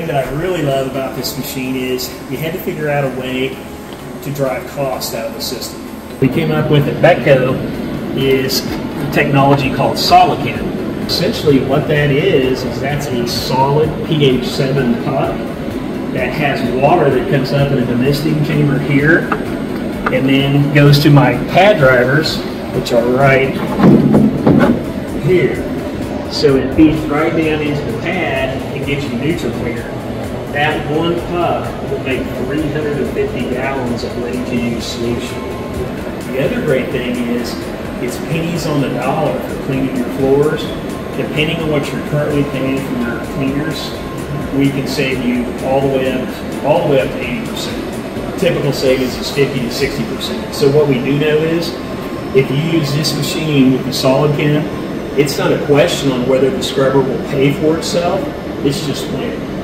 that I really love about this machine is we had to figure out a way to drive cost out of the system. We came up with at Betco is a technology called SoliChem. Essentially what that is that's a solid pH 7 pot that has water that comes up in a demisting chamber here and then goes to my pad drivers, which are right here. So it feeds right down into the pad and gets you neutral clear. That one puck will make 350 gallons of ready-to-use solution. The other great thing is it's pennies on the dollar for cleaning your floors. Depending on what you're currently paying for your cleaners, we can save you all the way up to 80%. Typical savings is 50 to 60%. So what we do know is if you use this machine with the SoliChem, it's not a question on whether the scrubber will pay for itself, it's just when.